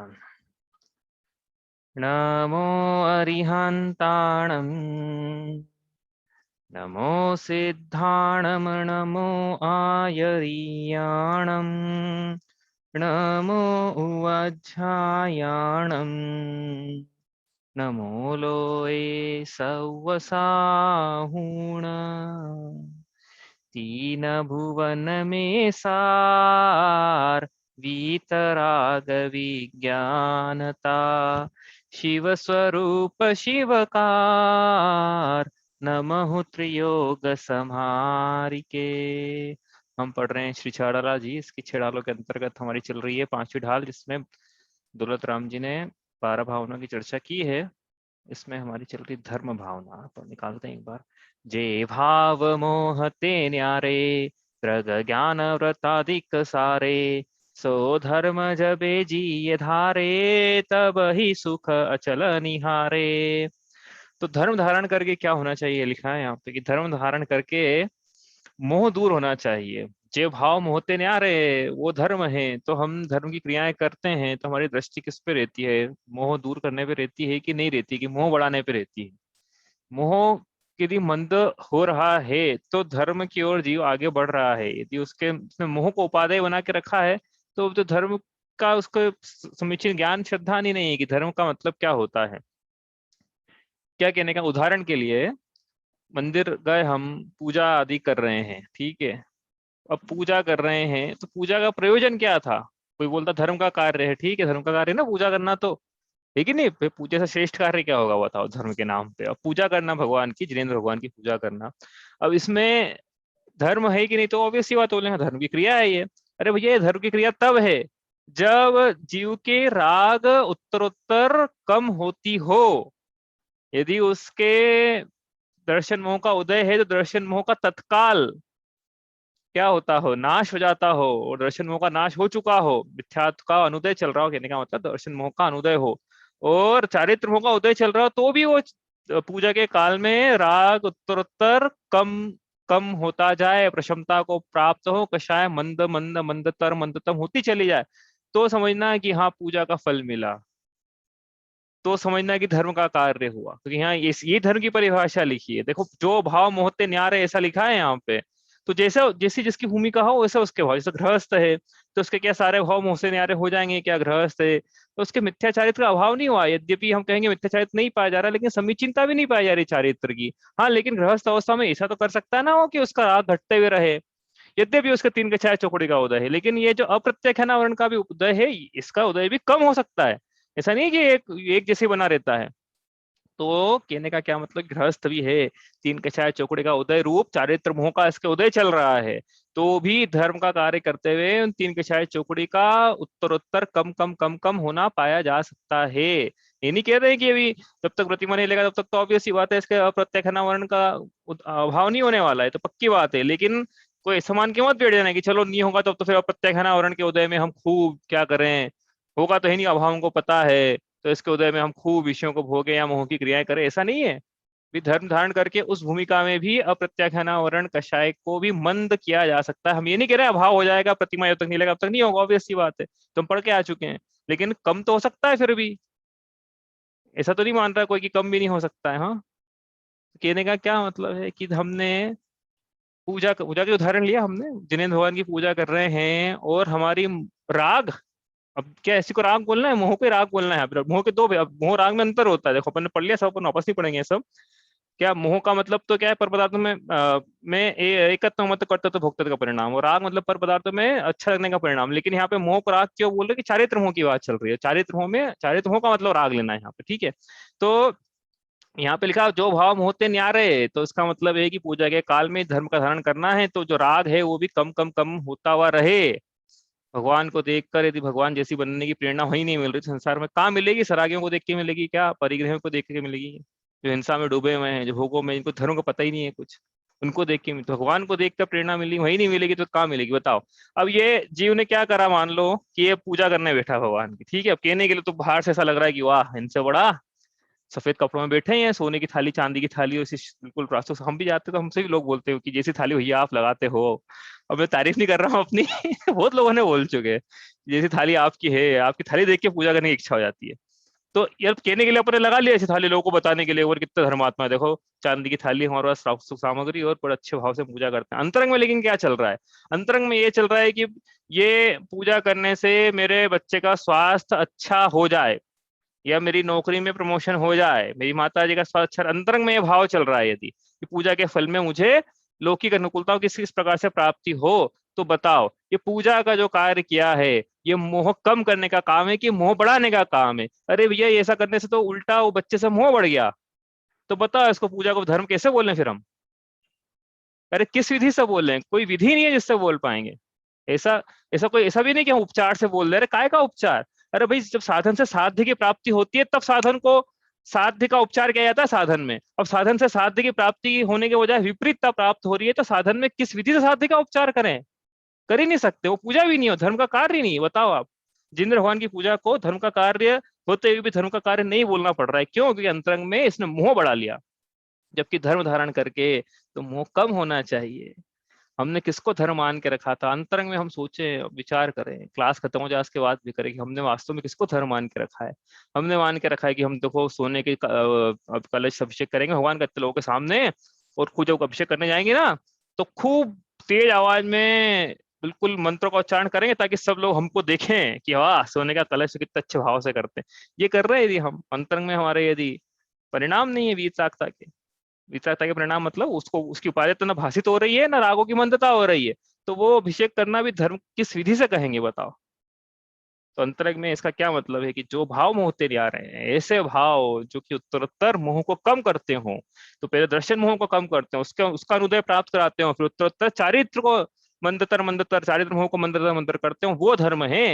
भगवान। नमो अरिहन्ताणम् नमो सिद्धाणं नमो आयर्याणं नमो उवज्झायाणं नमो लोये सव्वसाहुण तीन भुवन में सार वीतराग विज्ञानता शिव स्वरूप शिवकार नमः त्रियोग संहारिके। हम पढ़ रहे हैं श्री छेड़ाला जी। इसकी छेड़ालों के अंतर्गत हमारी चल रही है पांचवी ढाल, जिसमें दौलत राम जी ने 12 भावनाओं की चर्चा की है। इसमें हमारी चल रही धर्म भावना, तो निकालते हैं एक बार। जे भाव मोहते न्यारे प्रग ज्ञान व्रताधिक सारे सो धर्म जबे जी धारे तब ही सुख अचल निहारे। तो धर्म धारण करके क्या होना चाहिए, लिखा है यहाँ पे कि धर्म धारण करके मोह दूर होना चाहिए। जे भाव मोहते नहीं आ रहे वो धर्म है। तो हम धर्म की क्रियाएं करते हैं तो हमारी दृष्टि किस पे रहती है? मोह दूर करने पे रहती है कि नहीं रहती, कि मोह बढ़ाने पे रहती है? मोह यदि मंद हो रहा है तो धर्म की ओर जीव आगे बढ़ रहा है। यदि उसने मोह को उपादेय बना के रखा है तो धर्म का उसको समीचीन ज्ञान श्रद्धा नहीं है कि धर्म का मतलब क्या होता है। क्या कहने का, उदाहरण के लिए मंदिर गए, हम पूजा आदि कर रहे हैं, ठीक है। अब पूजा कर रहे हैं तो पूजा का प्रयोजन क्या था? कोई बोलता धर्म का कार्य है, ठीक है, धर्म का कार्य है ना पूजा करना, तो लेकिन नहीं, फिर पूजा से श्रेष्ठ कार्य क्या होगा बताओ धर्म के नाम पे? अब पूजा करना भगवान की, जिनेन्द्र भगवान की पूजा करना, अब इसमें धर्म है कि नहीं? तो ऑब्वियस सी बात बोले धर्म की क्रिया है ये। अरे भैया, ये धर्म की क्रिया तब है जब जीव के राग उत्तरोत्तर कम होती हो। यदि उसके दर्शन मोह का उदय है तो दर्शन मोह का तत्काल क्या होता हो, नाश हो जाता हो, और दर्शन मोह का नाश हो चुका हो, मिथ्यात्व का अनुदय चल रहा हो, कहने का मतलब दर्शन मोह का अनुदय हो, और चारित्र मोह का उदय चल रहा हो, तो भी वो पूजा के काल में राग उत्तरोत्तर कम कम होता जाए, प्रशमता को प्राप्त हो, कषाय मंद मंद मंदतर मंदतम होती चली जाए, तो समझना कि हाँ पूजा का फल मिला, तो समझना कि धर्म का कार्य हुआ। क्योंकि यहाँ ये धर्म की परिभाषा लिखी है, देखो, जो भाव मोहते न्यारे ऐसा लिखा है यहाँ पे। तो जैसा जैसी जिसकी भूमिका हो वैसा उसके भाव। जैसे गृहस्थ है तो उसके क्या सारे भाव मोह से न्यारे हो जाएंगे? क्या गृहस्थ है तो उसके मिथ्याचारित्र का अभाव नहीं हुआ? यद्यपि हम कहेंगे मिथ्याचारित्र नहीं पाया जा रहा, लेकिन समीचीनता भी नहीं पाई जा रही चारित्र की। हाँ, लेकिन गृहस्थ अवस्था में ऐसा तो कर सकता है ना हो कि उसका राग घटते हुए रहे, यद्यपि उसके तीन के छाया चौकड़ी का उदय है। लेकिन ये जो अप्रत्यक्षानावरण का भी उदय है, इसका उदय भी कम हो सकता है। ऐसा नहीं कि एक जैसे बना रहता है। तो कहने का क्या मतलब, गृहस्थ भी है, तीन कछाय चौकड़े का उदय रूप चारित्र मोह का इसके उदय चल रहा है, तो भी धर्म का कार्य करते हुए उन तीन कछाय चौकड़ी का उत्तरोत्तर कम कम कम कम होना पाया जा सकता है। ये नहीं कह रहे कि अभी जब तक प्रतिमा नहीं लेगा तब तक तो ऑब्वियस सी बात है इसके अप्रत्यक्षानावरण का अभाव नहीं होने वाला है, तो पक्की बात है। लेकिन कोई ऐसा मान के मत बैठ जाना कि चलो नहीं होगा तब तो फिर अप्रत्यक्षानावरण के उदय में हम खूब क्या करें, होगा तो है नहीं, अभाव को पता है, तो इसके उदय में हम खूब विषयों को भोगे या मोह की क्रियाएं करें, ऐसा नहीं है। भी धर्म धारण करके उस भूमिका में भी अप्रत्याख्यानावरण कषाय को भी मंद किया जा सकता है। हम ये नहीं कह रहे अभाव हो जाएगा, प्रतिमा जब तक नहीं लगा अब तक नहीं होगा, ऑब्वियस सी बात है, तो हम पढ़ के आ चुके हैं। लेकिन कम तो हो सकता है फिर भी, ऐसा तो नहीं मान रहा कोई कि कम भी नहीं हो सकता है। हाँ, कहने का क्या मतलब है कि हमने पूजा के उदाहरण लिया, हमने जिनेन्द्र भगवान की पूजा कर रहे हैं और हमारी राग, अब क्या ऐसी को राग बोलना है, मोह को राग बोलना है? मोह के दो, अब मोह राग में अंतर होता है, देखो अपन ने पढ़ लिया सब, अपन वापस नहीं पढ़ेंगे सब। क्या मोह का मतलब तो क्या है, पर पदार्थों में एकत्व मत कर्तव्य भोक्तव्य का परिणाम, और राग मतलब पर पदार्थों में अच्छा लगने का परिणाम। लेकिन यहाँ पे मोह को राग क्यों बोल रहे कि चारित्र मोह की बात चल रही है, चारित्र मोह में चारित्र मोह का मतलब राग लेना है यहाँ पे, ठीक है। तो यहाँ पे लिखा जो भाव मोहते न्यारे, तो इसका मतलब है कि पूजा के काल में धर्म का धारण करना है तो जो राग है वो भी कम कम कम होता हुआ रहे। भगवान को देखकर यदि भगवान जैसी बनने की प्रेरणा वही नहीं मिल रही संसार में, कहाँ मिलेगी? सरागियों को देख के मिलेगी क्या? परिग्रह को देख के मिलेगी? जो हिंसा में डूबे हुए हैं, जो भोगों में, इनको धर्म का पता ही नहीं है कुछ, उनको देख के तो भगवान को देखकर प्रेरणा मिली वही नहीं मिलेगी तो कहाँ मिलेगी बताओ? अब ये जीव ने क्या करा, मान लो कि ये पूजा करने बैठा भगवान की, ठीक है। अब कहने के लिए तो बाहर से ऐसा लग रहा है कि वाह, इनसे बड़ा सफेद कपड़ों में बैठे हैं, सोने की थाली चांदी की थाली, उसी बिल्कुल रास्तों से हम भी जाते तो हमसे भी लोग बोलते हो कि जैसी थाली भैया आप लगाते हो, अब मैं तारीफ नहीं कर रहा हूँ अपनी बहुत लोगों ने बोल चुके हैं, जैसी थाली आपकी है, आपकी थाली देख के पूजा करने की इच्छा हो जाती है। तो यार कहने के लिए अपने लगा लिया ऐसी थाली, लोगों को बताने के लिए, और कितना धर्मात्मा है, देखो चांदी की थाली हमारे पास सुख सामग्री, और बड़े अच्छे भाव से पूजा करते हैं। अंतरंग में लेकिन क्या चल रहा है? अंतरंग में ये चल रहा है कि ये पूजा करने से मेरे बच्चे का स्वास्थ्य अच्छा हो जाए, या मेरी नौकरी में प्रमोशन हो जाए, मेरी माता जी का स्वास्थ्य अच्छा। अंतरंग में ये भाव चल रहा है यदि कि पूजा के फल में मुझे लौकिक अनुकूलताओं किस किस प्रकार से प्राप्ति हो, तो बताओ ये पूजा का जो कार्य किया है, ये मोह कम करने का काम है कि मोह बढ़ाने का काम है? अरे भैया ये ऐसा करने से तो उल्टा वो बच्चे से मोह बढ़ गया। तो बताओ इसको पूजा को धर्म कैसे बोलें फिर हम? अरे किस विधि से बोल रहे हैं? कोई विधि नहीं है जिससे बोल पाएंगे। ऐसा ऐसा कोई ऐसा भी नहीं कि हम उपचार से बोल रहे हैं। अरे काय का उपचार? अरे भाई जब साधन से साध्य की प्राप्ति होती है तब साधन को साध्य का उपचार किया जाता है साधन में। अब साधन से साध्य की प्राप्ति होने के बजाय विपरीतता प्राप्त हो रही है, तो साधन में किस विधि से साध्य का उपचार करें? कर ही नहीं सकते, वो पूजा भी नहीं हो, धर्म का कार्य ही नहीं है। बताओ आप, जिंद्र भगवान की पूजा को धर्म का कार्य होते हुए भी धर्म का कार्य नहीं बोलना पड़ रहा है, क्यों? क्योंकि अंतरंग में इसने मोह बढ़ा लिया, जबकि धर्म धारण करके तो मोह कम होना चाहिए। हमने किसको धर्म मान के रखा था? अंतरंग में हम सोचे, विचार करें, क्लास खत्म हो जाए उसके बाद भी करें कि हमने वास्तव में किसको धर्म मान के रखा है। हमने मान के रखा है कि हम देखो सोने के अब कलश अभिषेक करेंगे भगवान के लोगों के सामने, और खुद जब अभिषेक करने जाएंगे ना तो खूब तेज आवाज में बिल्कुल मंत्रों का उच्चारण करेंगे, ताकि सब लोग हमको देखें कि वाह सोने का कलश कितने अच्छे भाव से करते हैं। ये कर रहे हैं यदि हम अंतरंग में, हमारे यदि परिणाम नहीं है वीतरागता के। वितरागता के परिणाम मतलब उसको उसकी उपादेयता न भाषित हो रही है, ना रागों की मंदता हो रही है, तो वो अभिषेक करना भी धर्म किस विधि से कहेंगे बताओ? तो अंतरंग में इसका क्या मतलब है कि जो भाव मोह होते आ रहे हैं, ऐसे भाव जो कि उत्तरोत्तर मोह को कम करते हो। तो पहले दर्शन मोह को कम करते हैं, उसका अनुदय प्राप्त कराते हो, फिर उत्तरोत्तर चारित्र को मंदतर मंदतर, चारित्र मोह को मंदतर मंदर करते हो, वो धर्म है।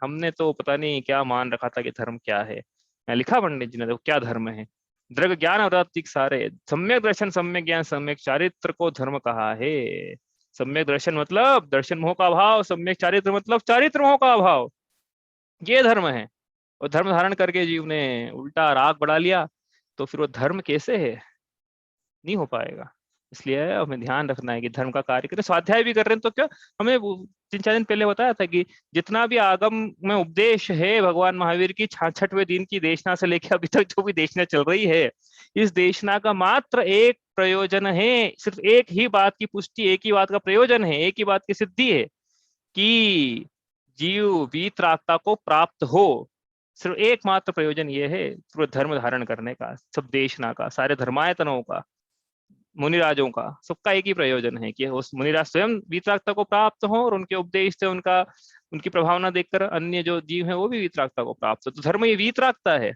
हमने तो पता नहीं क्या मान रखा था कि धर्म क्या है। लिखा पंडित जी ने, देखो क्या धर्म है। दृग ज्ञान अवरात्तिक सारे, सम्यक दर्शन सम्यक ज्ञान सम्यक चारित्र को धर्म कहा है। सम्यक दर्शन मतलब दर्शन मोह का अभाव, सम्यक चारित्र मतलब चारित्र मोह का अभाव, ये धर्म है। और धर्म धारण करके जीव ने उल्टा राग बढ़ा लिया, तो फिर वो धर्म कैसे है? नहीं हो पाएगा। इसलिए हमें ध्यान रखना है कि धर्म का कार्य करें, स्वाध्याय भी कर रहे हैं तो क्या, हमें 3-4 दिन पहले बताया था कि जितना भी आगम में उपदेश है भगवान महावीर की 66वें दिन की देशना से लेकर अभी तक जो भी देशना चल रही है, इस देशना का मात्र एक प्रयोजन है, सिर्फ एक ही बात की पुष्टि, एक ही बात का प्रयोजन है, एक ही बात की सिद्धि है कि जीव वीतरागता को प्राप्त हो। सिर्फ एकमात्र प्रयोजन ये है पूरे धर्म धारण करने का, सब देशना का, सारे धर्मायतनों का, मुनिराजों का, सबका एक ही प्रयोजन है कि उस मुनिराज स्वयं वीतरागता को प्राप्त हो, और उनके उपदेश से उनकी प्रभावना देखकर अन्य जो जीव है वो भी वीतरागता को प्राप्त हो। तो धर्म ये वीतरागता है।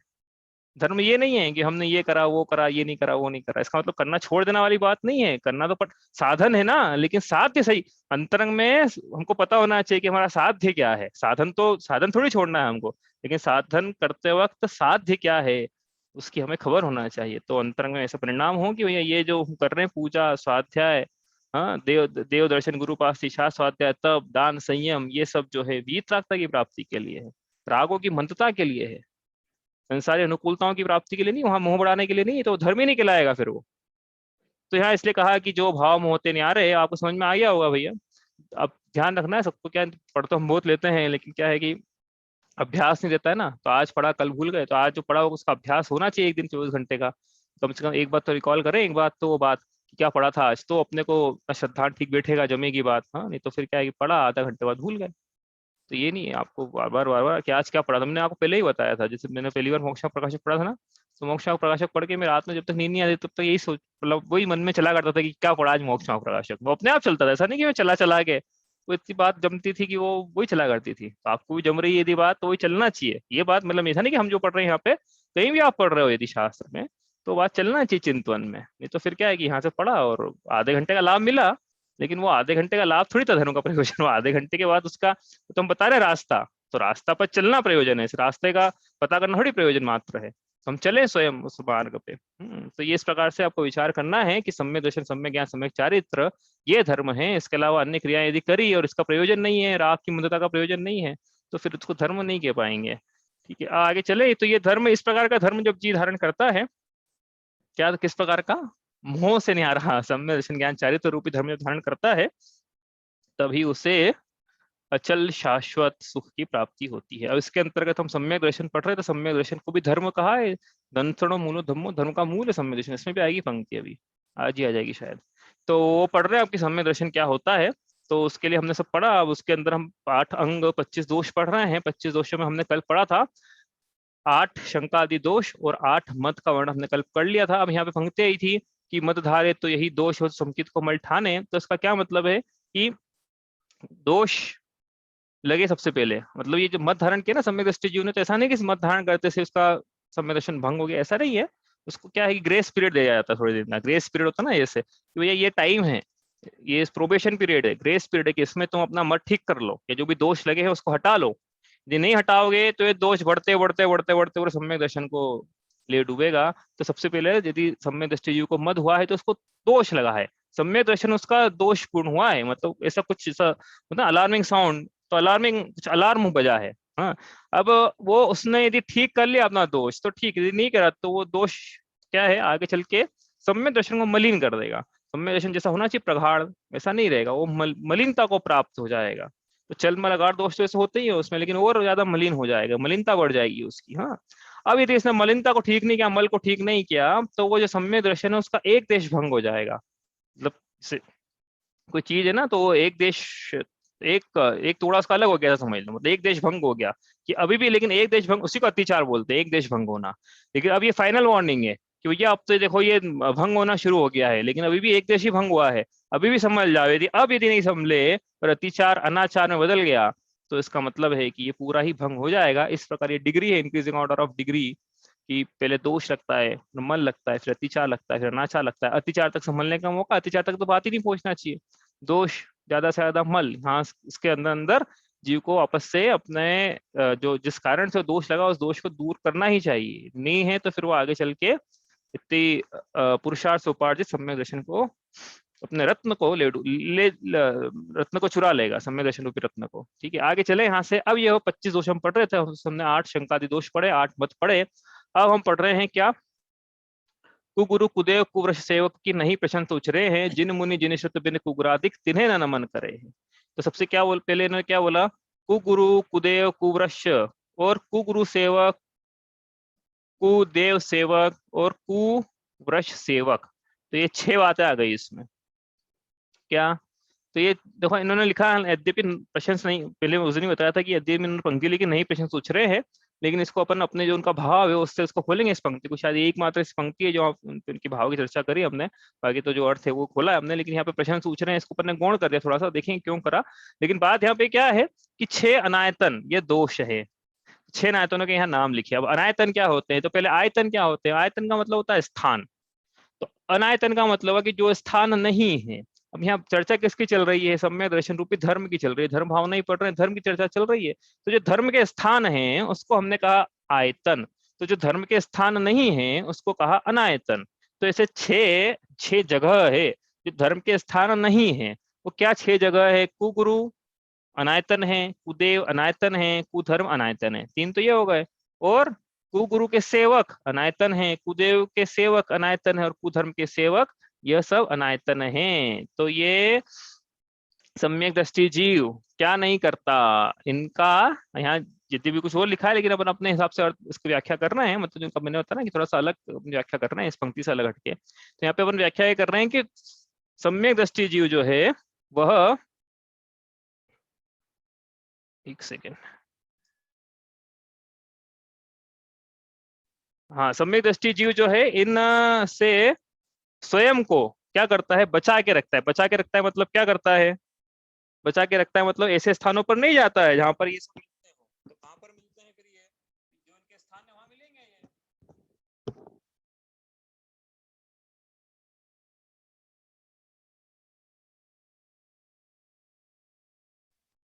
धर्म ये नहीं है कि हमने ये करा वो करा, ये नहीं करा वो नहीं करा, इसका मतलब करना छोड़ देना वाली बात नहीं है। करना तो साधन है ना, लेकिन साध्य सही। अंतरंग में हमको पता होना चाहिए कि हमारा साध्य क्या है। साधन तो साधन थोड़ी छोड़ना है हमको, लेकिन साधन करते वक्त साध्य क्या है उसकी हमें खबर होना चाहिए। तो अंतरंग में ऐसा परिणाम हो कि भैया ये जो हम कर रहे हैं पूजा स्वाध्याय, हाँ, देव दर्शन गुरु पास शास्त्र स्वाध्याय तप दान संयम, ये सब जो है वीतरागता की प्राप्ति के लिए है, रागों की मंदता के लिए है, संसारी अनुकूलताओं की प्राप्ति के लिए नहीं, वहां मोह बढ़ाने के लिए नहीं, तो धर्म ही नहीं कहलाएगा फिर वो। तो यहाँ इसलिए कहा कि जो भाव मोह होते नहीं आ रहे, आपको समझ में आ गया होगा भैया। अब ध्यान रखना है सबको, क्या पढ़ तो हम बहुत लेते हैं, लेकिन क्या है कि अभ्यास नहीं देता है ना, तो आज पढ़ा कल भूल गए, तो आज जो पढ़ा होगा उसका अभ्यास होना चाहिए एक दिन 24 घंटे का, कम से कम एक बात तो रिकॉल करें, एक बात तो वो बात कि क्या पढ़ा था आज, तो अपने को श्रद्धा ठीक बैठेगा, जमेगी बात। हाँ, नहीं तो फिर क्या है कि पढ़ा आधा घंटे बाद भूल गए। तो ये नहीं है आपको बार बार कि आज क्या पढ़ा था। हमने आपको पहले ही बताया था, जैसे मैंने पहली बार मोक्षा प्रकाशक पढ़ा था ना, तो मोक्षा प्रकाशक पढ़ के मैं रात में जब तक नींद नहीं आती तब तक यही सोच, मतलब वही मन में चला करता था कि क्या पढ़ा आज मोक्षा प्रकाशक। वो अपने आप चलता था, ऐसा नहीं कि मैं चला चला के, वो इतनी बात जमती थी कि वो वही चला करती थी। तो आपको भी जम रही है यदि बात, तो वही चलना चाहिए। ये बात मतलब ऐसा नहीं कि हम जो पढ़ रहे हैं यहाँ पे, कहीं भी आप पढ़ रहे हो यदि शास्त्र में, तो बात चलना चाहिए चिंतवन में। नहीं तो फिर क्या है कि यहाँ से पढ़ा और आधे घंटे का लाभ मिला, लेकिन वो आधे घंटे का लाभ थोड़ी था धर्म का प्रयोजन। वो आधे घंटे के बाद उसका, तो हम बता रहे रास्ता, तो रास्ता पर चलना प्रयोजन है, इस रास्ते का पता करना थोड़ी प्रयोजन मात्र है। तो हम चले स्वयं उस मार्ग पे। तो ये इस प्रकार से आपको विचार करना है कि सम्यक दर्शन सम्यक ज्ञान सम्यक चारित्र ये धर्म है। इसके अलावा अन्य क्रियाएं यदि करी और इसका प्रयोजन नहीं है, राग की मंदता का प्रयोजन नहीं है, तो फिर उसको धर्म नहीं कह पाएंगे। ठीक है, आगे चले। तो ये धर्म, इस प्रकार का धर्म जब जीव धारण करता है, क्या किस प्रकार का, मोह से नहीं आ रहा, सम्यक दर्शन ज्ञान चारित्र रूपी धर्म जब धारण करता है, तभी उसे अचल शाश्वत सुख की प्राप्ति होती है। अब इसके अंतर्गत हम सम्यक दर्शन पढ़ रहे हैं, तो सम्यक दर्शन को भी धर्म कहा है। दंसणो मूलो धम्मो, धर्म का मूल है सम्यक दर्शन। इसमें भी आएगी पंक्ति, अभी आज ही आ जाएगी शायद। तो वो पढ़ रहे हैं आपकी सम्यक दर्शन क्या होता है। तो उसके लिए हमने सब पढ़ा। अब उसके अंदर हम 8 अंग 25 दोष पढ़ रहे हैं। 25 दोषों में हमने कल पढ़ा था 8 शंका आदि दोष और 8 मत का वर्णन हमने कल कर लिया था। अब यहाँ पे पंक्ति आई थी कि मत धारे तो यही दोष हो संकित को मल ठाने। तो इसका क्या मतलब है कि दोष लगे सबसे पहले, मतलब ये जो मत धारण किया ना सम्यक दृष्टि जीव ने, तो ऐसा नहीं कि मत धारण करते से उसका सम्यक दर्शन भंग हो गया, ऐसा नहीं है। उसको क्या है कि ग्रेस पीरियड दिया जाता है थोड़ी देर का। ग्रेस पीरियड होता है ना ऐसे कि भैया ये टाइम है, ये प्रोबेशन पीरियड है, ग्रेस पीरियड है कि इसमें तुम अपना मत ठीक कर लो, या जो भी दोष लगे हैं उसको हटा लो। यदि नहीं हटाओगे तो ये दोष बढ़ते बढ़ते बढ़ते बढ़ते और सम्यक दर्शन को ले डूबेगा। तो सबसे पहले यदि सम्यक दृष्टि जीव को मद हुआ है तो उसको दोष लगा है, सम्यक दर्शन उसका दोषपूर्ण हुआ है, मतलब ऐसा कुछ ऐसा मतलब अलार्मिंग साउंड, तो अलार्मिंग कुछ अलार्म बजा है। हाँ, अब वो उसने यदि ठीक कर लिया अपना दोष तो ठीक, यदि नहीं करा तो वो दोष क्या है आगे चल के सम्यक दर्शन को मलिन कर देगा। सम्यक दर्शन जैसा होना चाहिए प्रगाढ़, वैसा नहीं रहेगा, वो मलिनता को प्राप्त हो जाएगा। तो चल मलगाड़ दोष तो ऐसे होते ही है उसमें, लेकिन और ज्यादा मलिन हो जाएगा, मलिनता बढ़ जाएगी उसकी। हाँ, अब यदि इसने मलिनता को ठीक नहीं किया, मल को ठीक नहीं किया, तो वो जो सम्यक दर्शन है उसका एक देश भंग हो जाएगा। मतलब कोई चीज है ना, तो वो एक देश, एक टुकड़ा उसका अलग हो गया था समझ लो, मतलब एक देश भंग हो गया कि अभी भी, लेकिन एक देश भंग उसी को अत्याचार बोलते हैं, एक देश भंग होना। लेकिन अब ये फाइनल वार्निंग है कि भैया अब तो देखो ये भंग होना शुरू हो गया है, लेकिन अभी भी एक देश ही भंग हुआ है, अभी भी संभल जाओ। यदि नहीं संभले और अत्याचार अनाचार में बदल गया, तो इसका मतलब है कि ये पूरा ही भंग हो जाएगा। इस प्रकार ये डिग्री है, इंक्रीजिंग ऑर्डर ऑफ डिग्री, कि पहले दोष लगता है, फिर मन लगता है, फिर अतिचार लगता है, फिर अनाचार लगता है। अतिचार तक संभलने का मौका, अतिचार तक तो बात ही नहीं पहुंचना चाहिए। दोष ज्यादा से ज्यादा मल, हाँ इसके अंदर अंदर जीव को आपस से अपने जो जिस कारण से दोष लगा उस दोष को दूर करना ही चाहिए। नहीं है तो फिर वो आगे चल के इतनी पुरुषार्थ से उपार्जित सम्यक दर्शन को, अपने रत्न को रत्न को चुरा लेगा, सम्यक दर्शन रूपी रत्न को। ठीक है, आगे चले यहाँ से। अब ये 25 दोष हम पढ़ रहे थे, हमने 8 शंकादि दोष पढ़े, 8 मत पढ़े। अब हम पढ़ रहे हैं क्या, कुगुरु कुदेव कुवृष सेवक की नहीं प्रशंसा उचरे हैं, जिन मुनि जिन श्रुत बिन कुगुरादिक तिन्हें न नमन करे हैं। तो सबसे क्या बोल, पहले इन्होंने क्या बोला, कुगुरु कुदेव कुवृष और कुगुरु सेवक, कुदेव सेवक और कुवृष सेवक। तो ये 6 बातें आ गई इसमें। क्या, तो ये देखो इन्होंने लिखा यद्यपि प्रशंसा नहीं, पहले उस दिन बताया था कि यद्यपि इन्होंने पंक्ति लिखी नहीं प्रशंसा उछ रहे हैं, लेकिन इसको अपन अपने जो उनका भाव है उससे उसको खोलेंगे। इस पंक्ति को शायद एकमात्र इस पंक्ति है जो उनकी भाव की चर्चा करी हमने, बाकी तो जो अर्थ है वो खोला है हमने, लेकिन यहाँ पे प्रशंसा उछ रहे हैं इसको अपन ने गौण कर दिया थोड़ा सा, देखेंगे क्यों करा। लेकिन बात यहाँ पे क्या है कि 6 अनायतन ये दोष है, 6 अनायतनों के यहाँ नाम लिखे। अब अनायतन क्या होते हैं, तो पहले आयतन क्या होते हैं। आयतन का मतलब होता है स्थान, तो अनायतन का मतलब है कि जो स्थान नहीं है। अब यहाँ चर्चा किसकी चल रही है, सम्यक दर्शन रूपी धर्म की चल रही है, धर्म भावना ही पढ़ रहे हैं, धर्म की चर्चा चल रही है। तो जो धर्म के स्थान हैं उसको हमने कहा आयतन, तो जो धर्म के स्थान नहीं है उसको कहा अनायतन। तो ऐसे 6 जगह है जो धर्म के स्थान नहीं है। वो क्या 6 जगह है, कुगुरु अनायतन है, कुदेव अनायतन है, कुधर्म अनायतन है, 3 तो ये हो गए। और कुगुरु के सेवक अनायतन है, कुदेव के सेवक अनायतन है, और कुधर्म के सेवक, यह सब अनायतन है। तो ये सम्यक दृष्टि जीव क्या नहीं करता इनका, यहाँ जितनी भी कुछ और लिखा है, लेकिन अपन अपने हिसाब से इसकी व्याख्या करना है, मतलब जो मैंने बताया ना कि थोड़ा सा अलग व्याख्या करना है इस पंक्ति से अलग हटके। तो यहाँ पे अपन व्याख्या ये कर रहे हैं कि सम्यक दृष्टि जीव जो है वह, एक सेकेंड, हाँ, सम्यक दृष्टि जीव जो है इन से स्वयं को क्या करता है, बचा के रखता है। बचा के रखता है मतलब क्या करता है, बचा के रखता है मतलब ऐसे स्थानों पर नहीं जाता है जहां पर ये सब मिलते हो। तो कहां पर मिलते हैं फिर ये, जो इनके स्थान है वहां मिलेंगे ये।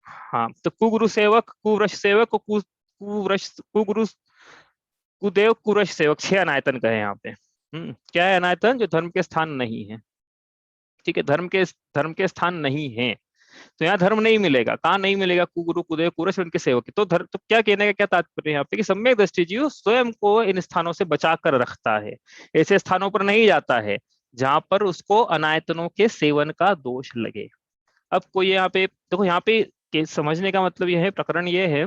हाँ, तो कुगुरु सेवक, कुवृष सेवक, कुवृष, कुगुरु, कुदेव, कुवृष सेवक, 6 अनायतन कहे यहाँ पे। क्या है अनायतन, जो धर्म के स्थान नहीं है। ठीक है, धर्म के स्थान नहीं है, तो यहाँ धर्म नहीं मिलेगा। कहाँ नहीं मिलेगा, कुगुरु कुदेव कुरश उनके सेवक। तो धर्म, तो क्या कहने का क्या तात्पर्य है यहाँ पे कि सम्यक दृष्टि जीव स्वयं को इन स्थानों से बचा कर रखता है, ऐसे स्थानों पर नहीं जाता है जहां पर उसको अनायतनों के सेवन का दोष लगे। अब कोई यहाँ पे देखो, यहाँ पे समझने का मतलब यह है, प्रकरण ये है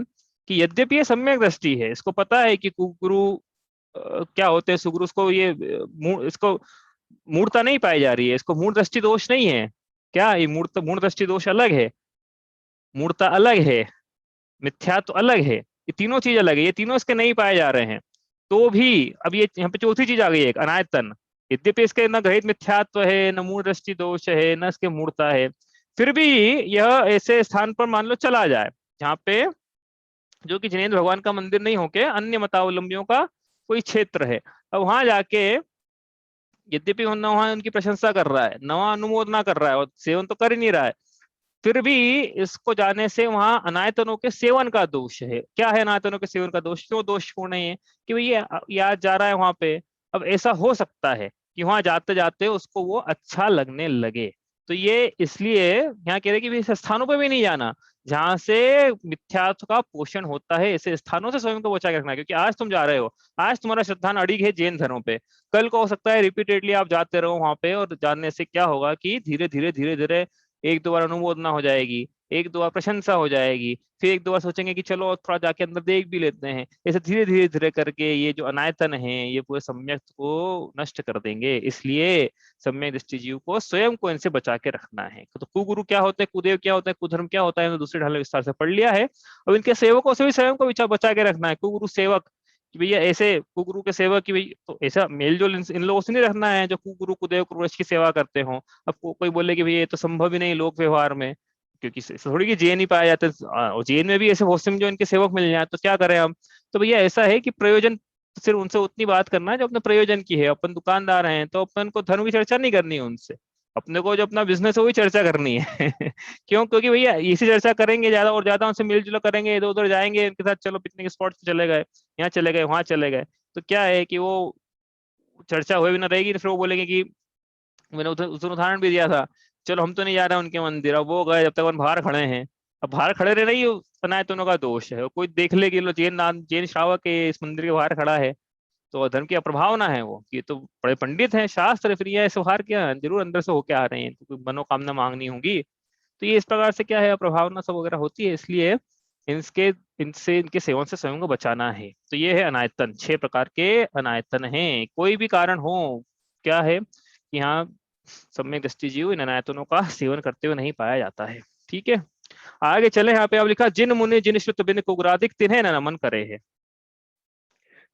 कि यद्यपि ये सम्यक दृष्टि है, इसको पता है कि कुगुरु क्या होते हैं, सुगुरु, उसको ये इसको मूर्ता नहीं पाई जा रही है, इसको मूढ़ दृष्टि दोष नहीं है। क्या ये मूढ़ दृष्टि दोष अलग है, मूर्ता अलग है, मिथ्यात्व अलग है, ये तीनों चीज अलग है, ये तीनों इसके नहीं पाए जा रहे हैं। तो भी अब ये यहाँ पे चौथी चीज आ गई है, एक अनायतन। यद्यपि इसके न ग्रहित मिथ्यात्व है, न मूढ़ दृष्टि दोष है, न इसके मूर्ता है, फिर भी यह ऐसे स्थान पर मान लो चला जाए जहाँ पे, जो कि जिनेंद्र भगवान का मंदिर नहीं होके अन्य मतावलंबियों का कोई क्षेत्र है। अब वहां जाके यद्यपि वहां उनकी प्रशंसा कर रहा है, नवा अनुमोदना कर रहा है, और सेवन तो कर ही नहीं रहा है, फिर भी इसको जाने से वहां अनायतनों के सेवन का दोष है। क्या है अनायतनों के सेवन का दोष, क्यों दोषपूर्ण है ये? कि भाई ये याद जा रहा है वहां पे, अब ऐसा हो सकता है कि वहां जाते जाते उसको वो अच्छा लगने लगे, तो ये इसलिए यहाँ कह रहे कि भाई ऐसे स्थानों पर भी नहीं जाना जहां से मिथ्यात्व का पोषण होता है, ऐसे स्थानों से स्वयं को बचा के रखना। क्योंकि आज तुम जा रहे हो, आज तुम्हारा श्रद्धा अड़िग है जैन धर्म पे, कल को हो सकता है रिपीटेडली आप जाते रहो वहां पे, और जानने से क्या होगा कि धीरे धीरे धीरे धीरे एक दो बार अनुमोदना हो जाएगी, एक दो बार प्रशंसा हो जाएगी, फिर एक दो बार सोचेंगे कि चलो थोड़ा जाके अंदर देख भी लेते हैं। ऐसे धीरे धीरे धीरे करके ये जो अनायतन है ये पूरे सम्यक को नष्ट कर देंगे। इसलिए सम्यक दृष्टि जीव को स्वयं को इनसे बचा के रखना है। तो कुगुरु क्या होते हैं, कुदेव क्या होता है, कुधर्म क्या होता है, तो दूसरे ढाल में विस्तार से पढ़ लिया है। अब इनके सेवकों से भी स्वयं को बचा के रखना है। कुगुरु सेवक कि भैया ऐसे कुगुरु के सेवक की भाई, तो ऐसा मेल जोल इन लोगों से नहीं रखना है जो कुगुरु कुदेव कुरवश की सेवा करते हो। अब कोई बोले कि भैया ये तो संभव ही नहीं लोक व्यवहार में, क्योंकि थोड़ी कि जैन ही पाए जाते हैं, और जैन में भी ऐसे बहुत से जो इनके सेवक मिल जाए तो क्या करें हम। तो भैया ऐसा है कि प्रयोजन, सिर्फ उनसे उतनी बात करना है जो अपने प्रयोजन की है। अपन दुकानदार हैं तो अपन को धर्म की चर्चा नहीं करनी है उनसे, अपने को जो अपना बिजनेस है वही चर्चा करनी है। क्यों? क्योंकि भैया इसी चर्चा करेंगे ज्यादा, और ज्यादा उनसे मिलजुल करेंगे, इधर उधर जाएंगे इनके साथ, चलो पिकनिक स्पॉट पे चले गए, यहाँ चले गए, वहां चले गए, तो क्या है कि वो चर्चा हुए भी ना रहेगी, तो फिर वो बोलेंगे कि मैंने उस दिन उदाहरण भी दिया था, चलो हम तो नहीं जा रहे हैं उनके मंदिर, अब वो गए, जब तक हम बाहर खड़े हैं। अब बाहर खड़े रहे नहीं, सनातनों का दोष है, कोई देख ले कि लो जैन श्रावक है इस मंदिर के बाहर खड़ा है, तो धर्म की अप्रभावना है वो, ये तो बड़े पंडित हैं, शास्त्र, फिर ये ऐसे बाहर क्या जरूर अंदर से होके आ रहे हैं, तो कोई मनोकामना मांगनी होगी। तो ये इस प्रकार से क्या है, अप्रभावना सब वगैरह होती है, इसलिए इनके इनसे इनके सेवन से स्वयं को बचाना है। तो ये है अनायतन, 6 प्रकार के अनायतन हैं, कोई भी कारण हो, क्या है कि यहाँ सम्यक दृष्टि जीव इन अनायतनों का सेवन करते हुए नहीं पाया जाता है। ठीक है, आगे चले। यहाँ पे आप लिखा जिन मुनि जिन श्रुत बिन कुगुरादिक तिन्हें न नमन करे है।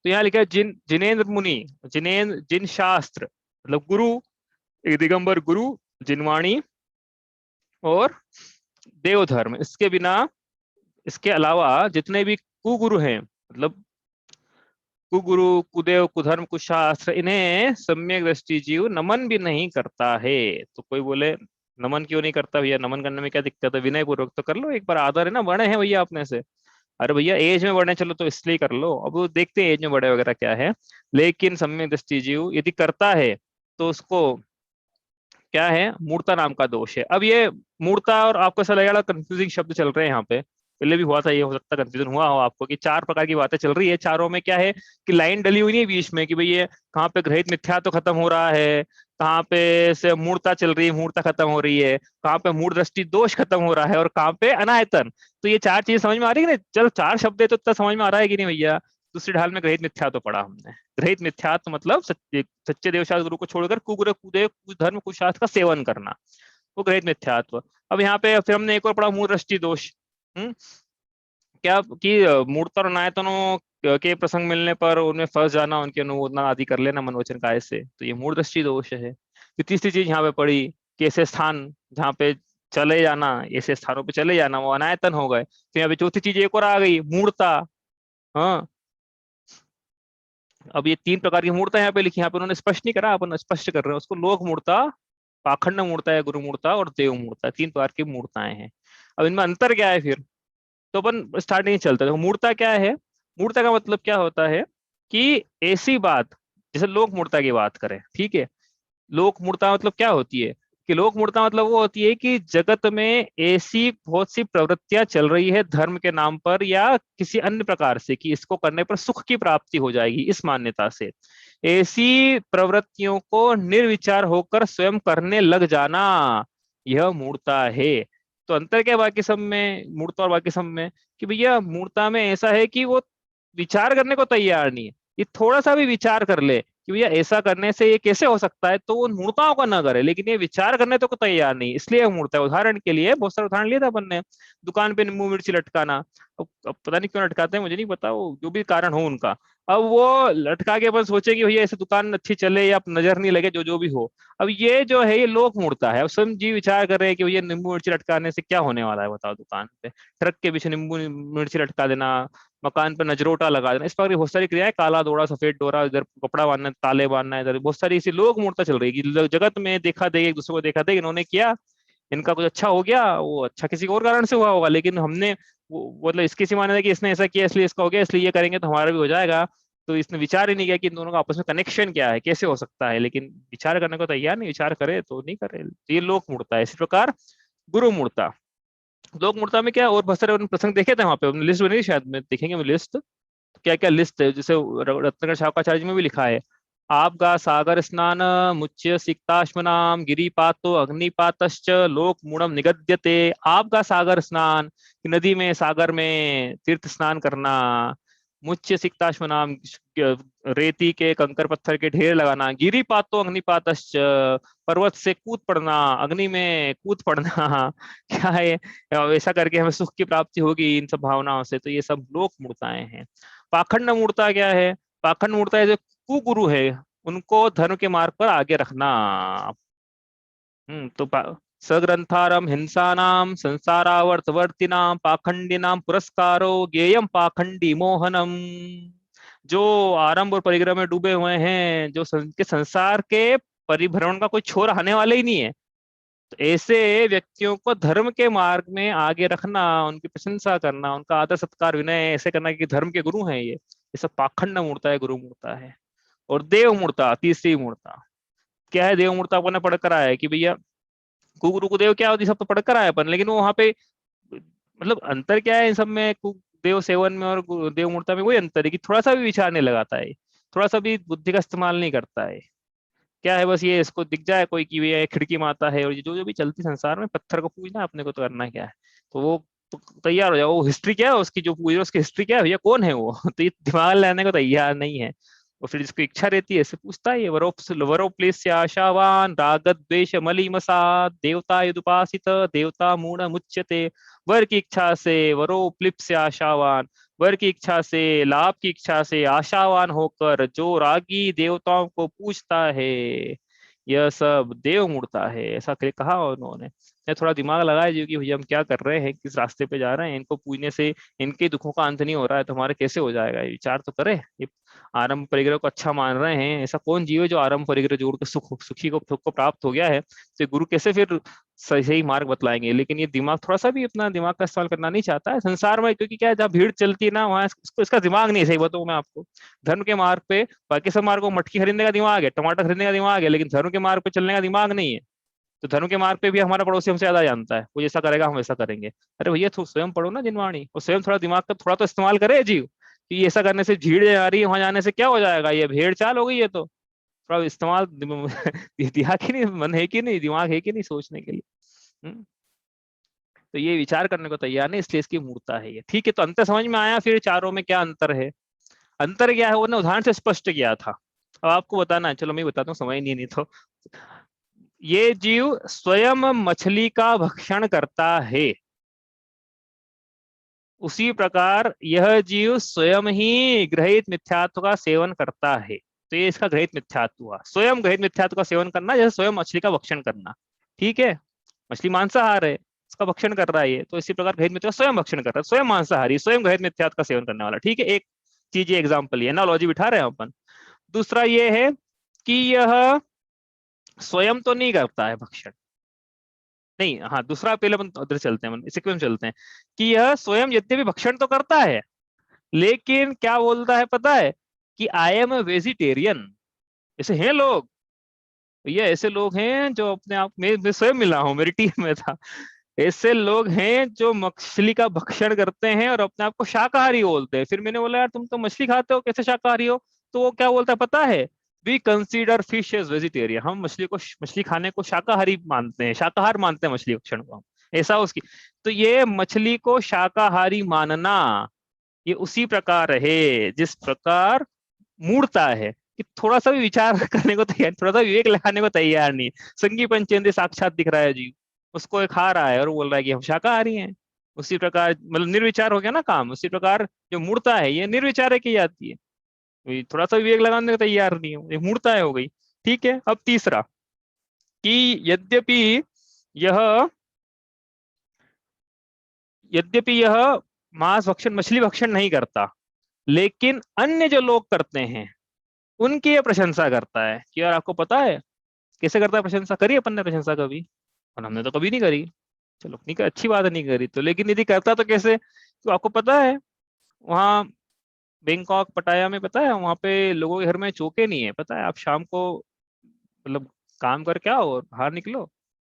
तो यहाँ लिखा है जिनेन्द्र मुनि, जिन शास्त्र मतलब गुरु, एक दिगंबर गुरु, जिनवाणी और देवधर्म, इसके बिना, इसके अलावा जितने भी कुगुरु हैं, मतलब कुगुरु कुदेव कुधर्म कुशास्त्र, इन्हें सम्यक दृष्टि जीव नमन भी नहीं करता है। तो कोई बोले नमन क्यों नहीं करता भैया, नमन करने में क्या दिक्कत है, विनय पूर्वक तो कर लो एक बार, आदर है ना, बड़े हैं भैया अपने से। अरे भैया एज में बड़े, चलो तो इसलिए कर लो, अब वो देखते हैं एज में बड़े वगैरह क्या है। लेकिन सम्यक दृष्टि जीव यदि करता है तो उसको क्या है, मूर्ता नाम का दोष है। अब ये मूर्ता, और आपको ऐसा लगेगा कंफ्यूजिंग शब्द चल रहे हैं यहाँ पे, पहले भी हुआ था, ये हो सकता है कंफ्यूजन हुआ हो आपको कि 4 प्रकार की बातें चल रही है, चारों में क्या है कि लाइन डली हुई नहीं है बीच में, कि भाई ये कहाँ पे ग्रहित मिथ्या तो खत्म हो रहा है, कहाँ पे से मूर्ता चल रही है, मूर्ता खत्म हो रही है, कहाँ पे मूढ़ दृष्टि दोष खत्म हो रहा है, और कहाँ पे अनायतन। तो ये 4 चीजें समझ में आ रही है कि नहीं? चलो 4 शब्द है तो इतना समझ में आ रहा है कि नहीं भैया। दूसरी ढाल में ग्रहित मिथ्या तो पढ़ा हमने, ग्रहित मिथ्यात्व मतलब सच्चे देवशास्त्र गुरु को छोड़कर कुगुर कुदेव धर्म कुशास्त्र का सेवन करना, वो ग्रहित मिथ्यात्व। अब यहाँ पे फिर हमने एक और पढ़ा मूढ़ दृष्टि दोष। क्या कि मूर्त और नायतनों के प्रसंग मिलने पर उनमें फंस जाना, उनकी अनुमोदना आदि कर लेना मनोवचन काय से, तो ये मूढ़ दृष्टि दोष है। फिर तीसरी चीज यहाँ पे पढ़ी कि ऐसे स्थान जहाँ पे चले जाना, ऐसे स्थानों पे चले जाना, वो अनायतन हो गए। फिर यहाँ पे चौथी चीज एक और आ गई, मूर्ता। हाँ, अब ये 3 प्रकार की मूर्ता यहाँ पे लिखी, यहाँ पे उन्होंने स्पष्ट नहीं करा, अपन स्पष्ट कर रहे हैं उसको। लोक मूर्ता, पाखंड मूर्ता है, गुरु मूर्ता और देव मूर्ता, 3 प्रकार की मूर्ताएं हैं। अब इनमें अंतर क्या है फिर, तो अपन स्टार्टिंग चलते हैं। मूर्ता क्या है, मूर्ता का मतलब क्या होता है कि ऐसी बात, जैसे लोक मूर्ता की बात करें, ठीक है, लोक मूर्ता मतलब क्या होती है कि लोक मूर्ता मतलब वो होती है कि जगत में ऐसी बहुत सी प्रवृत्तियां चल रही है धर्म के नाम पर या किसी अन्य प्रकार से, कि इसको करने पर सुख की प्राप्ति हो जाएगी, इस मान्यता से ऐसी प्रवृत्तियों को निर्विचार होकर स्वयं करने लग जाना, यह मूर्ता है। तो अंतर क्या है बाकी सब में, मूर्ता और बाकी सब में, कि भैया मूर्ता में ऐसा है कि वो विचार करने को तैयार नहीं है। ये थोड़ा सा भी विचार कर ले कि भैया ऐसा करने से ये कैसे हो सकता है, तो वो मूर्ताओं का ना करे, लेकिन ये विचार करने तो को तैयार नहीं, इसलिए वो मूर्ता है। उदाहरण के लिए बहुत सारे उदाहरण लिए थे अपन ने, दुकान पे नींबू मिर्ची लटकाना। अब पता नहीं क्यों लटकाते हैं, मुझे नहीं पता, वो जो भी कारण हो उनका। अब वो लटका के अपन सोचे कि भैया ऐसे दुकान अच्छी चले या नजर नहीं लगे, जो जो भी हो। अब ये जो है ये लोक मूर्ता है। अब स्वयं जी विचार कर रहे हैं कि भैया नींबू मिर्ची लटकाने से क्या होने वाला है, बताओ दुकान पे। ट्रक के पीछे नींबू मिर्ची लटका देना, मकान पे नजरोटा लगा देना, इस प्रकार की बहुत सारी क्रियाएं, काला दौड़ा सफेद डोरा, इधर कपड़ा बांधना, ताले बांधना है, इधर बहुत सारी ऐसी लोक मूर्ता चल रही है कि जगत में देखा दे, एक दूसरे को देखा दे, इन्होंने किया, इनका कुछ अच्छा हो गया, वो अच्छा किसी और कारण से हुआ होगा, लेकिन हमने वो मतलब इसके इसी माने कि इसने ऐसा किया इसलिए इसका हो गया, इसलिए ये करेंगे तो हमारा भी हो जाएगा। तो इसने विचार ही नहीं किया कि इन दोनों का आपस में कनेक्शन क्या है, कैसे हो सकता है, लेकिन विचार करने को तैयार नहीं, विचार करे तो नहीं करे, तो ये लोक मूर्ता है। इसी प्रकार गुरु मूर्ता। लोक मूर्ता में क्या है, और बहुत सारे उन्होंने प्रसंग देखे थे वहां पे, लिस्ट बनी थी शायद में, देखेंगे लिस्ट, क्या क्या लिस्ट है, जैसे रत्नाकर शाकाचार्य जी में भी लिखा है, आपगा सागर स्नान, मुच्य सिक्ताश्मनाम गिरिपातो अग्निपातश्च लोक मूढ़म निगद्यते। आपगा सागर स्नान, कि नदी में सागर में तीर्थ स्नान करना, मुच्य सिक्ताश्मनाम, रेती के कंकर पत्थर के ढेर लगाना, गिरिपातो अग्निपातश्च, पर्वत से कूद पड़ना, अग्नि में कूद पड़ना क्या है, ऐसा करके हमें सुख की प्राप्ति होगी इन सब भावनाओं से, तो ये सब लोक मूर्ताएं हैं। पाखंड मूर्ता क्या है, पाखंड मूर्ता है जो कुगुरु है, उनको धर्म के मार्ग पर आगे रखना। तो सग्रंथारम हिंसानाम संसारावर्तवर्तिनाम पाखंडिनाम पुरस्कारो ज्ञेयम पाखंडी मोहनम। जो आरंभ और परिग्रह में डूबे हुए हैं, जो के संसार के परिभ्रमण का कोई छोर आने वाले ही नहीं है, तो ऐसे व्यक्तियों को धर्म के मार्ग में आगे रखना, उनकी प्रशंसा करना, उनका आदर सत्कार विनय ऐसे करना कि धर्म के गुरु हैं ये सब पाखंड मूर्ता है, गुरु मूर्ता है। और देव मूर्ता, तीसरी मूर्ता क्या है, देव मूर्ता आपने पढ़ कर आया है कि भैया कुगुरु कुदेव क्या होती, सब तो पढ़ कर आया अपन, लेकिन वो वहां पे मतलब अंतर क्या है इन सब में, देव सेवन में और देव मूर्ता में वही अंतर है कि थोड़ा सा भी विचार नहीं लगाता है, थोड़ा सा भी बुद्धि का इस्तेमाल नहीं करता है। क्या है बस ये इसको दिख जाए कोई कि भैया खिड़की माता है, और जो जो भी चलती संसार में पत्थर को पूजना अपने को तो करना क्या है, तो वो तो तैयार हो जाओ, वो हिस्ट्री क्या है उसकी जो पूछ रहे हो, उसकी हिस्ट्री क्या है भैया, कौन है वो तो ये दिमाग लेने को तैयार नहीं है। और फिर जिसको इच्छा रहती है ऐसे पूछता है, वरोप्लेस्य आशावान राग द्वेष मलिमसा देवता यदुपासित देवता मूढ़ मुच्यते। वर की इच्छा से वरोप्लिप्स्य आशावान, वर की इच्छा से, लाभ की इच्छा से आशावान होकर जो रागी देवताओं को पूछता है, यह सब देव मूर्ता है, ऐसा कहा उन्होंने। मैं थोड़ा दिमाग लगाया जी कि भैया हम क्या कर रहे हैं, किस रास्ते पे जा रहे हैं, इनको पूजने से इनके दुखों का अंत नहीं हो रहा है, तो हमारे कैसे हो जाएगा, ये विचार तो करे। ये आरंभ परिग्रह को अच्छा मान रहे हैं, ऐसा कौन जीव है जो आरंभ परिग्रह जोड़ के सुखी को सुख को प्राप्त हो गया है, तो गुरु कैसे फिर सही मार्ग बतलाएंगे। लेकिन ये दिमाग थोड़ा सा भी अपना दिमाग का इस्तेमाल करना नहीं चाहता है संसार में, क्योंकि क्या है जहाँ भीड़ चलती है ना वहाँ इसका दिमाग नहीं है, सही बताऊं मैं आपको। धर्म के मार्ग पे बाकी सब मार्ग को मटकी खरीदने का दिमाग है, टमाटर खरीदने का दिमाग है, लेकिन धर्म के मार्ग पे चलने का दिमाग नहीं है। तो धर्म के मार्ग पे भी हमारा पड़ोसी हमसे ज्यादा जानता है, वो जैसा करेगा हम वैसा करेंगे। अरे भैया स्वयं पढ़ो ना जिनवाणी, और स्वयं थोड़ा दिमाग का थोड़ा तो इस्तेमाल करे जीव, कि ऐसा करने से भीड़ आ रही है, वहां जाने से क्या हो जाएगा, ये भेड़ चाल हो गई है, तो थोड़ा इस्तेमाल दिमाग ही नहीं, मन है कि नहीं, दिमाग है कि नहीं सोचने के लिए। तो ये विचार करने को तैयार नहीं, इसलिए इसकी मूर्ता है ये। ठीक है, तो अंतर समझ में आया, फिर चारों में क्या अंतर है। अंतर क्या है वो ने उदाहरण से स्पष्ट किया था, अब आपको बताना है, चलो मैं बताता हूँ, समझ नहीं तो। ये जीव स्वयं मछली का भक्षण करता है, उसी प्रकार यह जीव स्वयं ही ग्रहित मिथ्यात्व का सेवन करता है। तो ये इसका ग्रहित मिथ्यात्व हुआ, स्वयं ग्रहित मिथ्यात्व का सेवन करना, जैसे स्वयं मछली का भक्षण करना। ठीक है, मछली मांसाहार है, उसका भक्षण कर रहा है ये, तो इसी प्रकार ग्रहित मिथ्या स्वयं भक्षण कर रहा है, स्वयं मांसाहारी, स्वयं ग्रहित मिथ्यात्व का सेवन करने वाला। ठीक है, एक चीज ये एग्जाम्पल, ये एनालॉजी बिठा रहे हैं अपन। दूसरा ये है कि यह स्वयं तो नहीं करता है भक्षण, नहीं, हाँ दूसरा पहले अपन उधर चलते हैं, सीक्वेंस चलते हैं, कि यह स्वयं यद्यपि भक्षण तो करता है, लेकिन क्या बोलता है पता है, कि आई एम ए वेजिटेरियन। ऐसे हैं लोग, ये ऐसे लोग हैं जो अपने आप में, मैं स्वयं मिला हूं, मेरी टीम में था, ऐसे लोग हैं जो मछली का भक्षण करते हैं और अपने आप को शाकाहारी बोलते हैं। फिर मैंने बोला यार तुम तो मछली खाते हो, कैसे शाकाहारी हो, तो वो क्या बोलता है पता है, we consider fish as vegetarian, हम मछली खाने को शाकाहारी मानते हैं, शाकाहार मानते हैं मछली भक्षण को हम। ऐसा उसकी। तो ये मछली को शाकाहारी मानना, ये उसी प्रकार है जिस प्रकार मूर्ता है कि थोड़ा सा भी विचार करने को तैयार, थोड़ा सा विवेक लगाने को तैयार नहीं। संगी पंचेंद्रिय साक्षात दिख रहा है जीव, उसको एक खा रहा है और बोल रहा है कि हम शाकाहारी हैं। उसी प्रकार मतलब निर्विचार हो गया ना काम। उसी प्रकार जो मूर्ता है ये निर्विचार है की जाती है, ये थोड़ा सा विवेक लगाने को तैयार नहीं है, ये मूर्ता है हो गई। ठीक है, अब तीसरा कि यद्यपि यह यद्यपि यह मांस भक्षण मछली भक्षण नहीं करता, लेकिन अन्य जो लोग करते हैं उनकी ये प्रशंसा करता है कि यार आपको पता है कैसे करता है प्रशंसा, करी अपन ने प्रशंसा कभी? और हमने तो कभी नहीं करी। चलो नहीं कर, अच्छी बात है नहीं करी तो, लेकिन यदि करता तो कैसे? तो आपको पता है वहाँ बैंकॉक पटाया में, पता है वहाँ पे लोगों के घर में चौके नहीं है, पता है? आप शाम को मतलब काम करके आओ और बाहर निकलो,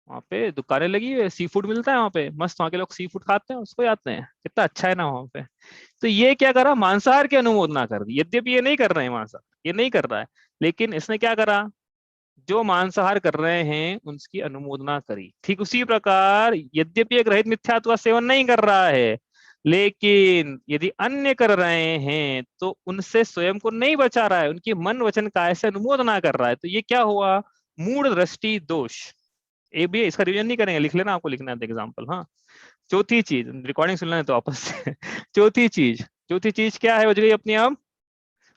वहाँ पे दुकानें लगी हुई है, सी फूड मिलता है वहाँ पे मस्त, वहाँ के लोग सी फूड खाते हैं उसको जाते हैं, कितना अच्छा है ना वहाँ पे। तो ये क्या करा, मांसाहार की अनुमोदना कर दी, यद्यपि ये नहीं कर रहे हैं मांसाहार, ये नहीं कर रहा है, लेकिन इसने क्या करा, जो मांसाहार कर रहे हैं उनकी अनुमोदना करी। ठीक उसी प्रकार यद्यपि एक रहित मिथ्यात्व का सेवन नहीं कर रहा है, लेकिन यदि अन्य कर रहे हैं तो उनसे स्वयं को नहीं बचा रहा है, उनकी मन वचन काय से अनुमोदना कर रहा है। तो ये क्या हुआ, मूढ़ दृष्टि दोष। ये भी इसका रिवीजन नहीं करेंगे, लिख लेना, आपको लिखना है एग्जाम्पल। हाँ, चौथी चीज, रिकॉर्डिंग सुन लेना तो वापस से चौथी चीज क्या है, बज गई अपनी अब।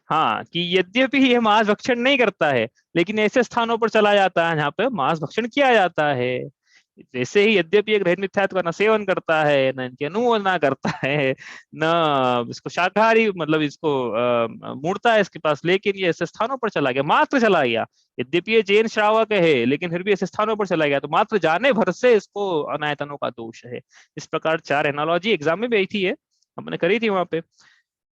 हाँ, कि यद्यपि ये मांस भक्षण नहीं करता है, लेकिन ऐसे स्थानों पर चला जाता है जहाँ पे मांस भक्षण किया जाता है। जैसे ही यद्यपि एक रहित मिथ्यात्व का न सेवन करता है, न इनकी अनुमोदना करता है, न इसको शाकाहारी मतलब इसको मूर्ता है इसके पास, लेकिन ये ऐसे स्थानों पर चला गया, मात्र चला गया। यद्यपि ये जैन श्रावक है लेकिन फिर भी ऐसे स्थानों पर चला गया, तो मात्र जाने भर से इसको अनायतनों का दोष है। इस प्रकार चार एनालॉजी एग्जाम में भी आई थी, है हमने करी थी वहां पे।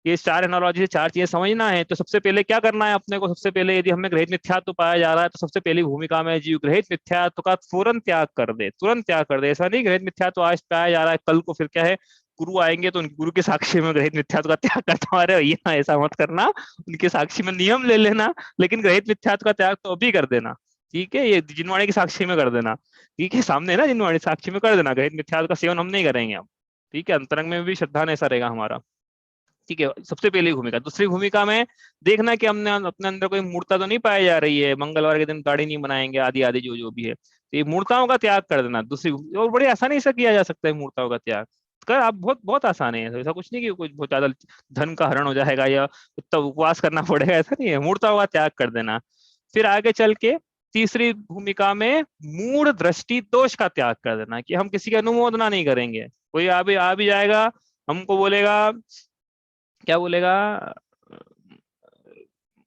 ये चार एनालॉजी से चार चीजें समझना है तो सबसे पहले क्या करना है अपने को, सबसे पहले यदि हमें ग्रहित मिथ्यात्व पाया जा रहा है तो सबसे पहली भूमिका में जीव ग्रहित मिथ्यात्व का तुरंत त्याग कर दे, तुरंत त्याग कर दे। ऐसा नहीं ग्रहित मिथ्यात्व आज पाया जा रहा है, कल को फिर क्या है, गुरु आएंगे तो उनके गुरु के साक्षी में ग्रहित मिथ्यात्व का त्याग करता हूँ। अरे भैया ऐसा मत करना, उनके साक्षी में नियम ले लेना, लेकिन ग्रहित मिथ्यात्व का त्याग तो अभी कर देना। ठीक है, ये जिनवाणी की साक्षी में कर देना। ठीक है, सामने है ना जिनवाणी, साक्षी में कर देना, ग्रहित मिथ्यात्व का सेवन हम नहीं करेंगे अब। ठीक है, अंतरंग में भी श्रद्धा ऐसा रहेगा हमारा। ठीक है, सबसे पहली भूमिका। दूसरी भूमिका में देखना कि हमने अपने अंदर कोई मूर्ता तो नहीं पाई जा रही है, मंगलवार के दिन गाड़ी नहीं बनाएंगे, आदि आदि जो जो भी है, तो ये मूर्ताओं का त्याग कर देना दूसरी। और बड़ी आसानी से किया जा सकता है मूर्ताओं का त्याग कर, आप बहुत बहुत आसान है, ऐसा कुछ नहीं कि कुछ बहुत ज्यादा धन का हरण हो जाएगा या इतना उपवास करना पड़ेगा, ऐसा नहीं है, मूर्ताओं का त्याग कर देना। फिर आगे चल के तीसरी भूमिका में मूढ़ दृष्टि दोष का त्याग कर देना, कि हम किसी की अनुमोदना नहीं करेंगे। कोई आ भी जाएगा, हमको बोलेगा, क्या बोलेगा,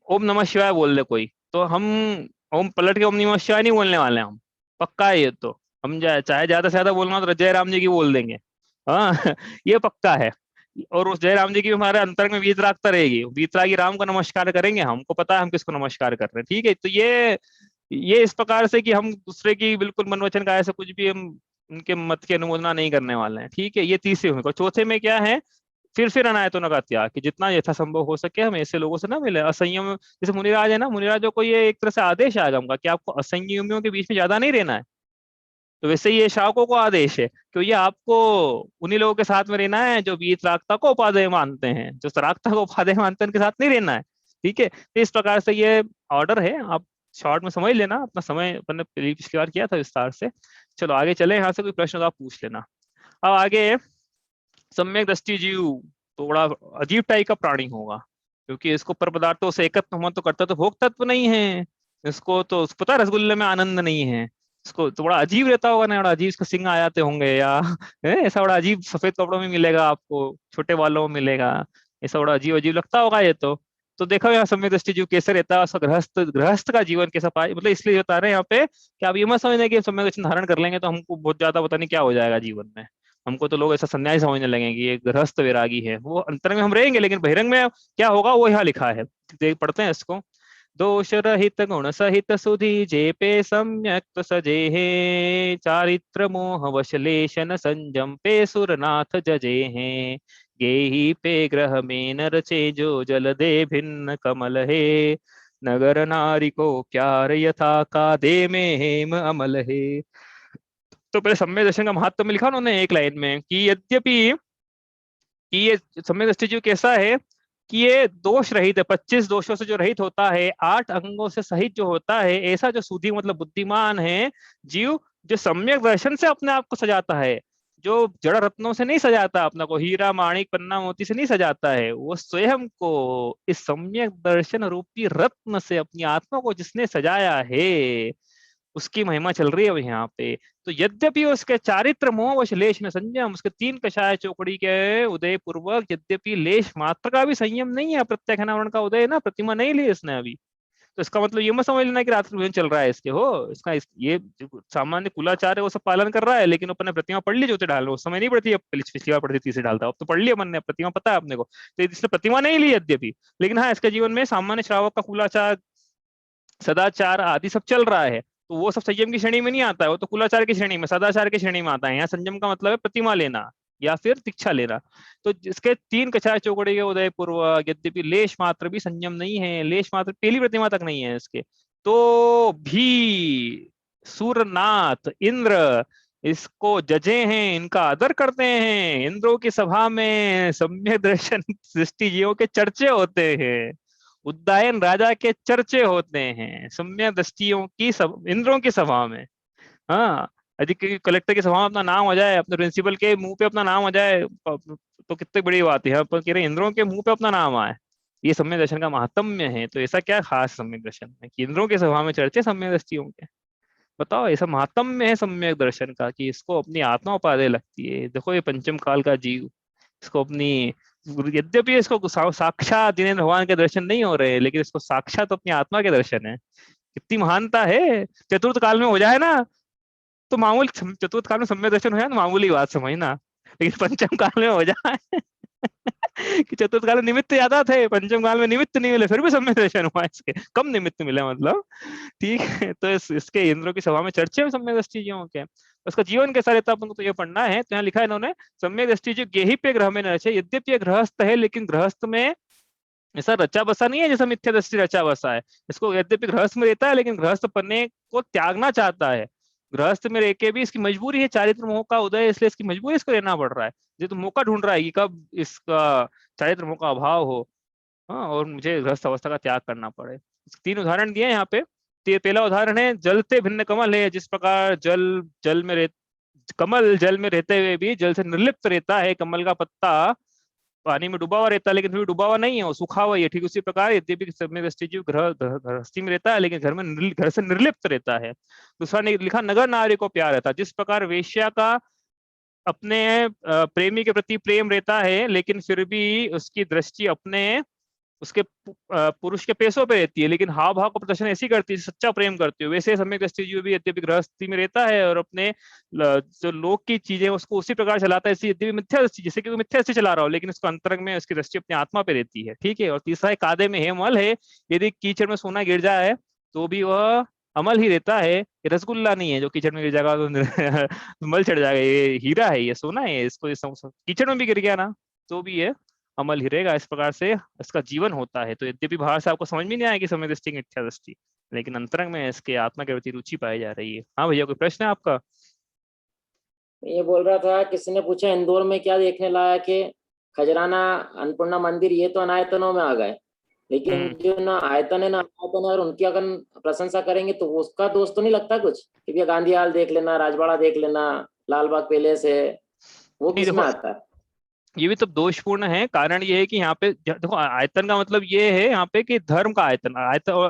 ओम नमः शिवाय बोल दे कोई, तो हम ओम पलट के ओम नमः शिवाय नहीं बोलने वाले हम, पक्का है ये तो। हम चाहे ज्यादा से ज्यादा बोलना हो तो जय राम जी की बोल देंगे। हाँ ये पक्का है। और उस जय राम जी की हमारे अंतर में वीतरागता रहेगी, वीतरागी राम को नमस्कार करेंगे, हमको पता है हम किसको नमस्कार कर रहे हैं। ठीक है, तो ये इस प्रकार से कि हम दूसरे की बिल्कुल मन वचन का ऐसा कुछ भी हम उनके मत की अनुमोदना नहीं करने वाले हैं। ठीक है, ये तीसरे में। चौथे में क्या है, फिर अनायतों का त्याग, कि जितना यथासंभव हो सके हम ऐसे लोगों से ना मिले, असंयम। जैसे मुनिराज है ना, मुनिराजों को ये एक तरह से आदेश है आगम का कि आपको असंयमियों के बीच में ज्यादा नहीं रहना है। तो वैसे ही ये शावकों को आदेश है कि ये आपको उन्हीं लोगों के साथ में रहना है जो वीतरागता को उपादेय मानते हैं, जो सरागता को उपादेय मानते हैं उनके साथ नहीं रहना है। ठीक है, तो इस प्रकार से ये ऑर्डर है, आप शॉर्ट में समझ लेना, अपना समय अपन ने पिछली बार किया था विस्तार से। चलो आगे चले, यहाँ से कोई प्रश्न तो आप पूछ लेना। अब आगे, सम्यक दृष्टि जीव थोड़ा अजीब टाइप का प्राणी होगा, क्योंकि इसको पर पदार्थों से एकत्व होना तो करता तो भोग तत्व नहीं है। इसको तो पता है रसगुल्ले में आनंद नहीं है। इसको तो बड़ा अजीब रहता होगा ना, बड़ा अजीब इसको सिंग आ जाते होंगे या ऐसा बड़ा अजीब सफेद कपड़ों में मिलेगा आपको, छोटे बालों में मिलेगा, ऐसा बड़ा अजीब अजीब लगता होगा ये तो देखो यहाँ सम्यक दृष्टि जीव कैसे रहता है, उसका गृहस्थ गृहस्थ का जीवन कैसा पाए, मतलब इसलिए बता रहे हैं यहाँ पे कि आप ये मत समझने कि सम्यक दृष्टि धारण कर लेंगे तो हमको बहुत ज्यादा पता नहीं क्या हो जाएगा जीवन में। हमको तो लोग ऐसा सन्यासी समझने लगेंगे कि ये गृहस्थ वैरागी है, वो अंतर में हम रहेंगे लेकिन बहिरंग में क्या होगा वो यहाँ लिखा है। देख पढ़ते हैं इसको। दोष रहित गुण सहित सुधि जेपे सम्यक तो सजे चारित्र मोह वशलेशन संजम पे सुरनाथ जजे हैं गेही पे ग्रह में न रचे जो जल दे भिन्न कमल है नगर नारी को प्यार यथा का दे में हेम अमल है। तो पहले सम्यक दर्शन का महत्व में लिखा उन्होंने एक लाइन में कि यद्यपि कि ये सम्यक दृष्टि जीव कैसा है कि ये दोष रहित है, 25 दोषों से जो रहित होता है, 8 अंगों से सहित जो होता है, ऐसा जो सुधी मतलब बुद्धिमान है जीव, जो सम्यक दर्शन से अपने आप को सजाता है, जो जड़ रत्नों से नहीं सजाता, अपना को हीरा माणिक पन्ना मोती से नहीं सजाता है, वो स्वयं को इस सम्यक दर्शन रूपी रत्न से अपनी आत्मा को जिसने सजाया है, उसकी महिमा चल रही है अब यहाँ पे। तो यद्यपि उसके चारित्र मोहवश लेश में संयम, उसके 3 कषाय चौकड़ी के उदय पूर्वक यद्यपि लेश मात्र का भी संयम नहीं है, प्रत्यक्ष अनावरण का उदय ना, प्रतिमा नहीं ली इसने अभी, तो इसका मतलब ये मत समझ लेना कि रात्रि भोजन चल रहा है इसके, हो इसका ये सामान्य कुलाचार है वो सब पालन कर रहा है, लेकिन अपन ने प्रतिमा पढ़ ली ज्योति डाल, उस समय नहीं पढ़ती, अब पिछली बार पढ़ती तीसरी डालता, अब तो पढ़ लिया अपन ने, प्रतिमा पता है अपने को, तो इसने प्रतिमा नहीं ली यद्यपि, लेकिन हाँ इसके जीवन में सामान्य श्रावक का कुलाचार सदाचार आदि सब चल रहा है, तो वो सब संयम की श्रेणी में नहीं आता है, वो तो कुलाचार की श्रेणी में, सदाचार की श्रेणी में आता है। यहाँ संयम का मतलब है प्रतिमा लेना या फिर दीक्षा लेना। तो जिसके 3 कछाय चौकड़ी के उदय पूर्व यद्यपि लेश मात्र भी संयम नहीं है, लेश मात्र पहली प्रतिमा तक नहीं है इसके, तो भी सूरनाथ इंद्र इसको जजे हैं, इनका आदर करते हैं, इंद्रों की सभा में सम्यक दर्शन सृष्टि जीवों के चर्चे होते हैं, उद्दायन राजा के चर्चे होते हैं, सम्यक दृष्टियों की सब इंद्रों की सभा में। हाँ, यदि कलेक्टर की सभा में अपना नाम हो जाए, अपने प्रिंसिपल के मुंह पे अपना नाम हो जाए, तो कितनी बड़ी बात है, पर कह रहे इंद्रों के मुंह पे अपना नाम आए, ये सम्यक दर्शन का महात्म्य है। तो ऐसा क्या खास सम्यक दर्शन में कि इंद्रों की सभा में चर्चे सम्यक दृष्टियों के, बताओ ऐसा महात्म्य है सम्यक दर्शन का कि इसको अपनी आत्मा उपाधि लगती है। देखो ये पंचम काल का जीव, इसको अपनी, यद्यपि इसको साक्षात जिनेन्द्र भगवान के दर्शन नहीं हो रहे, लेकिन इसको साक्षात अपनी आत्मा के दर्शन है, कितनी महानता है। चतुर्थ काल में हो जाए ना तो मामूल, चतुर्थ काल में सम्यक दर्शन हो जाए ना मामूली बात समझना, लेकिन पंचम काल में हो जाए कि चतुर्थ काल में निमित्त ज्यादा थे, पंचम काल में निमित्त नहीं मिले, फिर भी सम्यक दर्शन हुआ, इसके कम निमित्त मिले मतलब, ठीक है। तो इसके इंद्रों की सभा में चर्चे में सम्यक दृष्टि जीवों के, उसका जीवन कैसा रहता है अपन को तो ये पढ़ना है। तो यहाँ लिखा है इन्होंने, सम्यक दृष्टि जीव गेहि पे ग्रह में न रचे, यद्यपि ये गृहस्थ है लेकिन गृहस्थ में ऐसा रचा बसा नहीं है जैसा मिथ्या दृष्टि रचा बसा है, इसको यद्यपि गृहस्थ में रहता है लेकिन गृहस्थ पन्ने को त्यागना चाहता है, गृहस्थ में रह के भी इसकी मजबूरी है, चारित्र मोह का उदय, इसलिए इसकी मजबूरी इसको रहना पड़ रहा है, ये तो मौका ढूंढ रहा है कि कब इसका चारित्र मोह का अभाव हो, हाँ, और मुझे गृहस्थ अवस्था का त्याग करना पड़े। 3 उदाहरण दिए यहाँ पे। पहला उदाहरण है जल से भिन्न कमल है, जिस प्रकार जल में रह कमल जल में रहते हुए भी जल से निर्लिप्त रहता है, कमल का पत्ता पानी में डूबा हुआ रहता है लेकिन फिर भी डूबा हुआ नहीं है, वो सूखा हुआ है, ठीक उसी प्रकार यद्यपि सम्यक दृष्टि जीव गृहस्थी में रहता है लेकिन घर से निर्लिप्त रहता है। दूसरा ने लिखा नगर नारी को प्यार रहता है, जिस प्रकार वेश्या का अपने प्रेमी के प्रति प्रेम रहता है लेकिन फिर भी उसकी दृष्टि अपने उसके पुरुष के पैसों पे रहती है, लेकिन हाव भाव का प्रदर्शन ऐसी करती है सच्चा प्रेम करती है, वैसे सम्यक दृष्टि जीव भी यद्यपि गृहस्थी में रहता है और अपने जो लोक की चीजें उसको उसी प्रकार चलाता है, यद्यपि मिथ्या दृष्टि, जैसे कि वो मिथ्या दृष्टि चला रहा हो लेकिन उसको अंतरंग में उसकी दृष्टि अपनी आत्मा पे रहती है, ठीक है। और तीसरा है कादे में है मल है, यदि कीचड़ में सोना गिर जाए तो भी वह अमल ही रहता है, ये रसगुल्ला नहीं है जो कीचड़ में गिर जाएगा तो मल चढ़ जाएगा, ये हीरा है, ये सोना है, इसको कीचड़ में भी गिर गया ना तो भी ये अमल ही रहेगा। इस प्रकार से इसका जीवन होता है। तो यद्यपि बाहर से आपको समझ में नहीं आएगी समय दृष्टि मिथ्या दृष्टि, लेकिन अंतरंग में इसके आत्मा के प्रति रुचि पाई जा रही है। हाँ भैया, कोई प्रश्न है आपका? ये बोल रहा था, किसी ने पूछा इंदौर में क्या देखने लायक है? खजराना, अन्नपूर्णा मंदिर, ये तो अनायतनों में आ गए, लेकिन जो ना आयतन है ना अनायतन है, और उनकी अगर प्रशंसा करेंगे तो उसका दोष तो नहीं लगता कुछ कि भैया गांधी हाल देख लेना, राजवाड़ा देख लेना, लाल बाग पैलेस है, वो नहीं किस में देखो, आता है? ये भी तो दोषपूर्ण है। कारण ये है कि यहाँ पे देखो आयतन का मतलब ये है यहाँ पे कि धर्म का आयतन,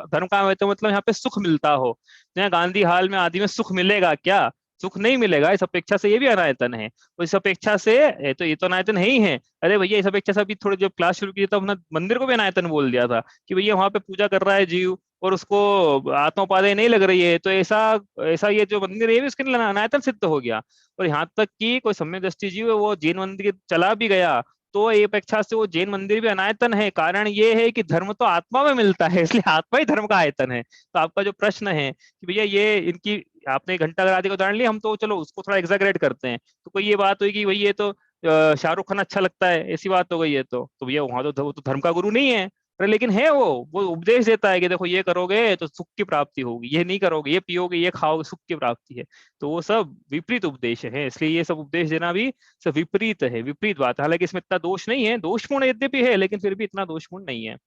धर्म का आयतन मतलब यहाँ पे सुख मिलता हो। तो यहाँ गांधी हाल में आदि में सुख मिलेगा क्या? सुख नहीं मिलेगा। इस अपेक्षा से ये भी अनायतन है, तो इस अपेक्षा से ये तो अनायतन है ही है। अरे भैया, इस अपेक्षा से अभी थोड़ी जब क्लास शुरू की तो अपना मंदिर को भी अनायतन बोल दिया था कि भैया वहां पे पूजा कर रहा है जीव और उसको आत्मोपाध्याय नहीं लग रही है, तो ऐसा ऐसा ये जो मंदिर है उसके लिए अनायतन सिद्ध हो गया। और यहाँ तक कि कोई सम्यक दृष्टि जीव है वो जैन मंदिर चला भी गया तो ये अपेक्षा से वो जैन मंदिर भी अनायतन है। कारण ये है कि धर्म तो आत्मा में मिलता है, इसलिए आत्मा ही धर्म का आयतन है। तो आपका जो प्रश्न है कि भैया ये इनकी, आपने घंटा घर आदि का उदाहरण लिया, हम तो चलो उसको थोड़ा एग्जैगरेट करते हैं, तो कोई ये बात हुई कि भाई ये तो शाहरुख खान अच्छा लगता है, ऐसी बात हो गई है तो भैया वहां तो वो तो धर्म का गुरु नहीं है। पर लेकिन है वो उपदेश देता है कि देखो ये करोगे तो सुख की प्राप्ति होगी, ये नहीं करोगे, ये पियोगे, ये खाओगे, सुख की प्राप्ति है। तो वो सब विपरीत उपदेश है, इसलिए ये सब उपदेश देना भी सब विपरीत है, विपरीत बात है। हालांकि इसमें इतना दोष नहीं है, दोषपूर्ण यद्यपि है लेकिन फिर भी इतना दोषपूर्ण नहीं है।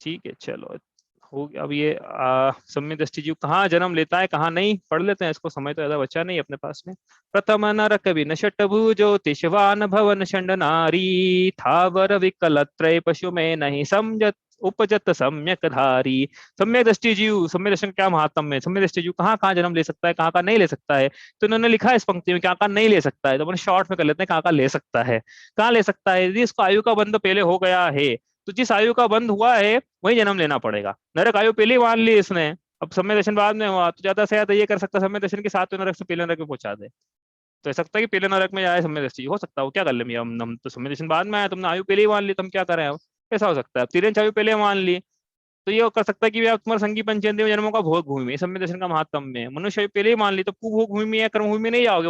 ठीक है, चलो हो गया। अब ये सम्यक दृष्टि जीव कहाँ जन्म लेता है कहाँ नहीं, पढ़ लेते हैं इसको, समय तो ज्यादा बचा नहीं अपने पास में। प्रथम नरक विनशट भुजो तिशवान भवन षंड नारी थावर विकल त्रय पशु में नहीं समझत उपजत सम्यक धारी। सम्यक दृष्टि जीव, सम्यक दर्शन क्या महात्म है, सम्यक दृष्टि जीव कहाँ कहाँ जन्म ले सकता है, कहाँ कहाँ नहीं ले सकता है। तो इन्होंने लिखा है इस पंक्ति में कहाँ कहाँ नहीं ले सकता है, तो अपन शॉर्ट में कर लेते हैं कहाँ कहाँ ले सकता है। कहाँ ले सकता है, यदि इसको आयु का बंध पहले हो गया है, तो जिस आयु का बंध हुआ है वही जन्म लेना पड़ेगा। नरक आयु पहले ही मान ली इसने, अब समय दर्शन बाद में हुआ, तो ज्यादा से ज्यादा ये कर सकता है समय दर्शन के साथ तो नरक से पहले नरक में पहुंचा दे। तो ऐसा सकता है कि पहले नरक में जाए समय दृष्टि, हो सकता है। वो क्या कर ले भैया, हम तो समय दर्शन बाद में आया, तुमने आयु पहले ही मान ली, तुम क्या करें अब। ऐसा हो सकता है, तिरंज आयु पहले मान ली, तो ये कर सकता है कि आप तुम्हारा संगी पंचेंद्रिय जन्मों का भोग भूमि में सम्य दर्शन का महात्म में। मनुष्य आयु पहले ही मान ली तो भोग भूमि में या कर्म भूमि में नहीं जाओगे,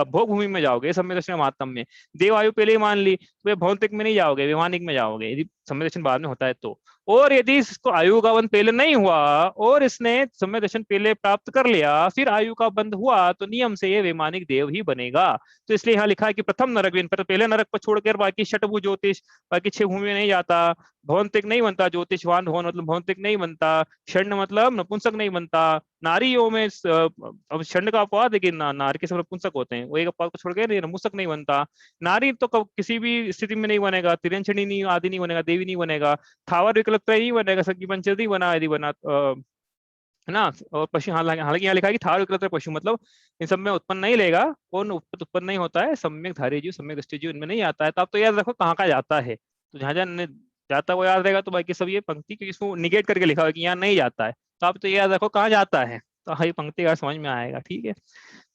भोग भूमि में जाओगे सम्य दर्शन का महात्म में। देव आयु पहले ही मान ली तो ये भौतिक में नहीं जाओगे, वैमानिक में जाओगे यदि सम्य दर्शन बाद में होता है तो। और यदि इसको आयु का बंध पहले नहीं हुआ और इसने सम्य दर्शन पहले प्राप्त कर लिया, फिर आयु का बंध हुआ, तो नियम से ये वैमानिक देव ही बनेगा। तो इसलिए यहाँ लिखा है कि प्रथम नरक, पहले नरक को छोड़कर बाकी षटभु ज्योतिष, बाकी 6 भूमि में नहीं जाता। भौतिक नहीं बनता, ज्योतिषवान भवन मतलब भौतिक नहीं बनता। षण्ड मतलब नपुंसक नहीं बनता। नारियों में अब षण्ड का अपवाद है कि नारी के सब नपुंसक होते हैं, वो एक अपवाद को छोड़ के नपुंसक नहीं बनता। नारी तो किसी भी स्थिति में नहीं बनेगा, तिरंछनी नहीं, आदि नहीं बनेगा, देवी नहीं बनेगा, थावर विकल्प नहीं बनेगा, सगी पंचर नहीं बना यदि बना है ना। और पशु, हालांकि हालांकि यहाँ लिखा है कि थावर विकल्प पशु मतलब इन सब में उत्पन्न नहीं लेगा, कौन उत्पन्न नहीं होता है, सम्यक धारी जीव सम्यक दृष्टि जीव इनमें नहीं आता है। तो आप तो याद रखो कहाँ कहाँ जाता है, तो जहां जहां जाता है वो याद रहेगा, तो बाकी सब ये पंक्ति क्योंकि इसको निगेट करके लिखा हुआ है कि यहाँ नहीं जाता है, तो आप तो ये याद रखो कहाँ जाता है, तो हाँ ये पंक्ति का समझ में आएगा। ठीक है,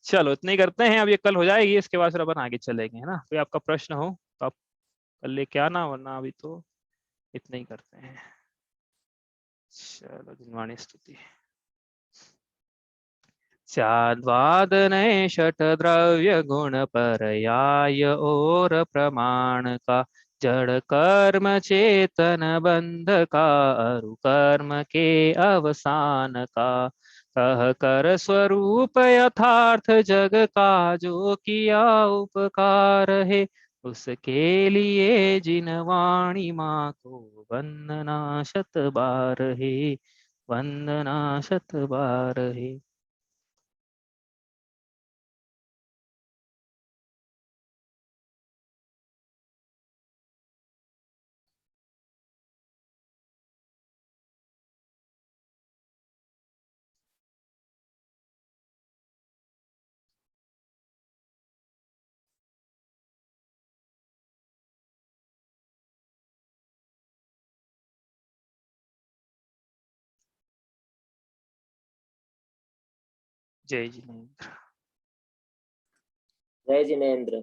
चलो इतना ही करते हैं, अब ये कल हो जाएगी, इसके बाद फिर अपन आगे चलेंगे, है ना। कोई आपका प्रश्न हो तो आप कल लेके आना, वरना अभी तो इतना ही करते हैं। चलो दिनवाणी स्तुति। स्याद्वादने षट द्रव्य गुण पर्याय और प्रमाण का, जड़ कर्म चेतन बंध का, अरु कर्म के अवसान का। कह कर स्वरूप यथार्थ जग का, जो किया उपकार है, उसके लिए जिन वाणी माँ को वंदना शत बार है, वंदना शत बार है। जय जिनेन्द्र। जय जिनेन्द्र।